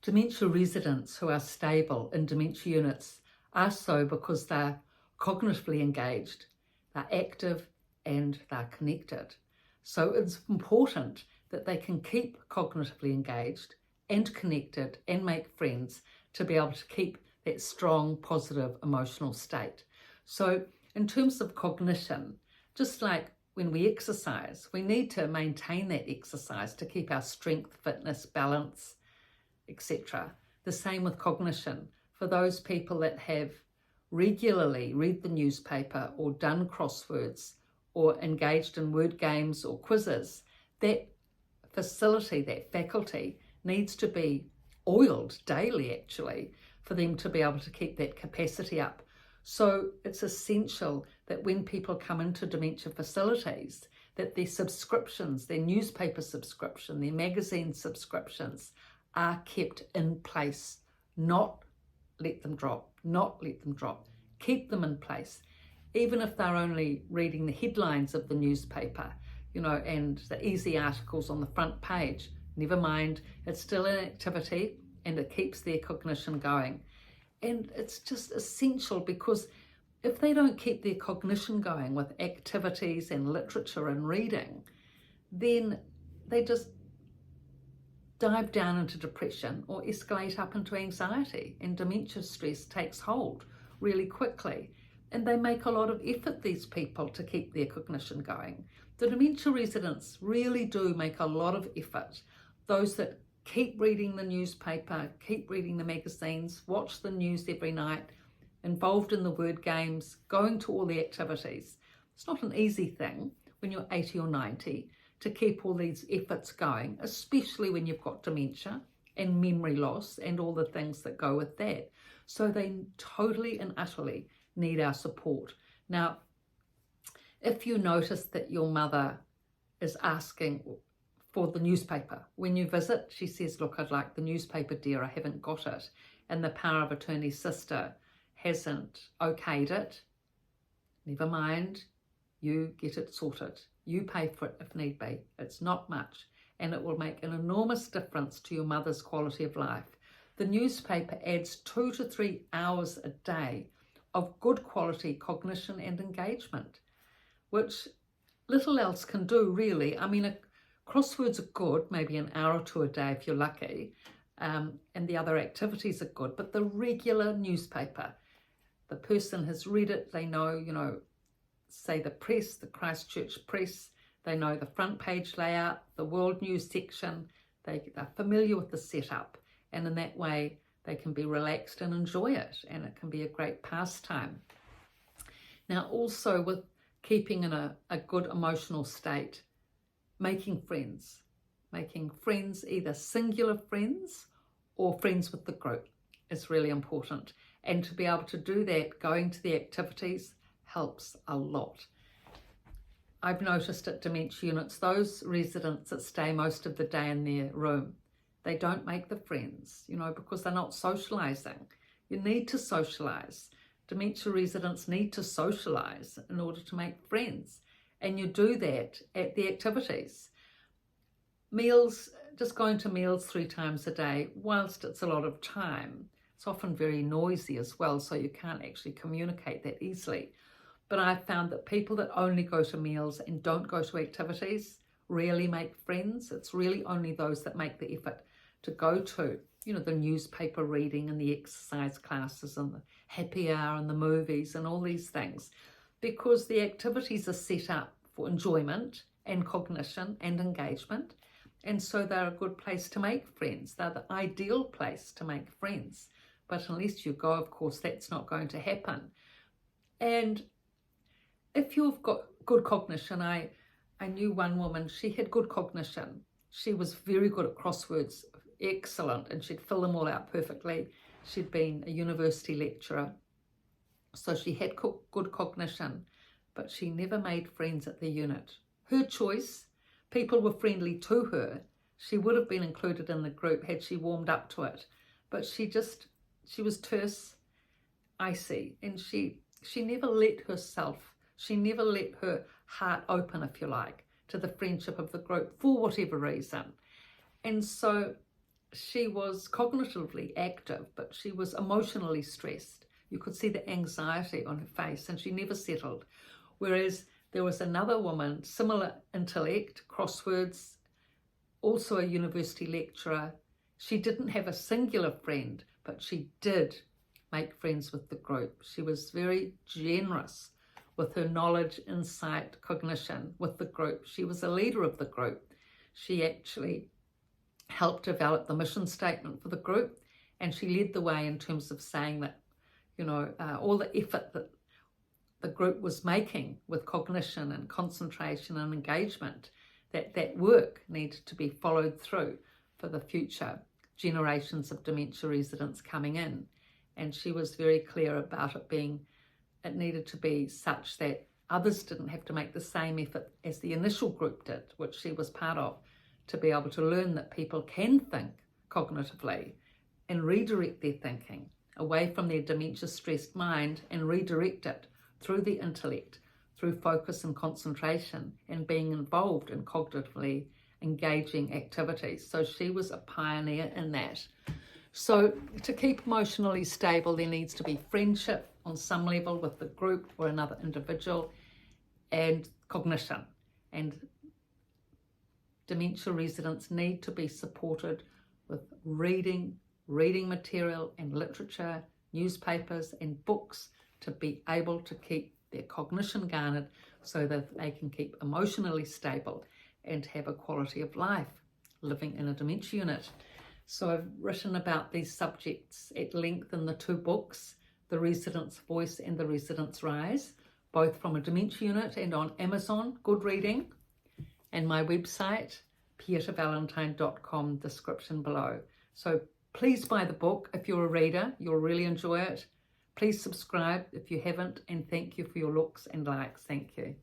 Dementia residents who are stable in dementia units are so because they're cognitively engaged, they're active and they're connected. So it's important that they can keep cognitively engaged and connected and make friends to be able to keep that strong, positive emotional state. So in terms of cognition, just like when we exercise, we need to maintain that exercise to keep our strength, fitness, balance, etc. The same with cognition. For those people that have regularly read the newspaper or done crosswords or engaged in word games or quizzes, that facility, that faculty needs to be oiled daily actually for them to be able to keep that capacity up. So it's essential that when people come into dementia facilities, that their subscriptions, their newspaper subscription, their magazine subscriptions are kept in place, not let them drop, not let them drop. Keep them in place, even if they're only reading the headlines of the newspaper, and the easy articles on the front page. Never mind, it's still an activity and it keeps their cognition going. And it's just essential, because if they don't keep their cognition going with activities and literature and reading, then they just dive down into depression or escalate up into anxiety, and dementia stress takes hold really quickly. And they make a lot of effort, these people, to keep their cognition going. The dementia residents really do make a lot of effort. Those that keep reading the newspaper, keep reading the magazines, watch the news every night, involved in the word games, going to all the activities. It's not an easy thing when you're 80 or 90 to keep all these efforts going, especially when you've got dementia and memory loss and all the things that go with that. So they totally and utterly need our support. Now, if you notice that your mother is asking for the newspaper, when you visit, she says, look, I'd like the newspaper, dear, I haven't got it, and the power of attorney sister hasn't okayed it, never mind, you get it sorted. You pay for it if need be. It's not much, and it will make an enormous difference to your mother's quality of life. The newspaper adds 2 to 3 hours a day of good quality cognition and engagement, which little else can do, really. I mean, crosswords are good, maybe an hour or two a day if you're lucky, and the other activities are good, but the regular newspaper, the person has read it, they know, say the press, the Christchurch Press, they know the front page layout, the world news section, they're familiar with the setup, and in that way they can be relaxed and enjoy it, and it can be a great pastime. Now, also with keeping in a good emotional state, making friends, either singular friends or friends with the group is really important. And to be able to do that, going to the activities helps a lot. I've noticed at dementia units, those residents that stay most of the day in their room, they don't make the friends, because they're not socialising. You need to socialise. Dementia residents need to socialise in order to make friends. And you do that at the activities. Meals, just going to meals 3 times a day, whilst it's a lot of time, it's often very noisy as well, so you can't actually communicate that easily. But I've found that people that only go to meals and don't go to activities rarely make friends. It's really only those that make the effort to go to, the newspaper reading and the exercise classes and the happy hour and the movies and all these things, because the activities are set up for enjoyment and cognition and engagement. And so they're a good place to make friends. They're the ideal place to make friends. But unless you go, of course, that's not going to happen. And if you've got good cognition, I knew one woman, she had good cognition. She was very good at crosswords, excellent, and she'd fill them all out perfectly. She'd been a university lecturer, so she had good cognition, but she never made friends at the unit. Her choice. People were friendly to her. She would have been included in the group had she warmed up to it, but she was terse, icy, and she never let herself, she never let her heart open, if you like, to the friendship of the group for whatever reason. And so she was cognitively active, but she was emotionally stressed. You could see the anxiety on her face, and she never settled. Whereas there was another woman, similar intellect, crosswords, also a university lecturer. She didn't have a singular friend, but she did make friends with the group. She was very generous with her knowledge, insight, cognition with the group. She was a leader of the group. She actually helped develop the mission statement for the group, and she led the way in terms of saying that, all the effort that the group was making with cognition and concentration and engagement, that work needed to be followed through for the future generations of dementia residents coming in. And she was very clear about it needed to be such that others didn't have to make the same effort as the initial group did, which she was part of, to be able to learn that people can think cognitively and redirect their thinking away from their dementia-stressed mind and redirect it through the intellect, through focus and concentration and being involved in cognitively engaging activities. So she was a pioneer in that. So to keep emotionally stable, there needs to be friendship on some level with the group or another individual, and cognition. And dementia residents need to be supported with reading material and literature, newspapers and books to be able to keep their cognition garnered so that they can keep emotionally stable and have a quality of life living in a dementia unit. So I've written about these subjects at length in the 2 books, The Resident's Voice and The Resident's Rise, both from a dementia unit and on Amazon, good reading, and my website, pietavalentine.com, description below. So please buy the book if you're a reader, you'll really enjoy it. Please subscribe if you haven't, and thank you for your looks and likes. Thank you.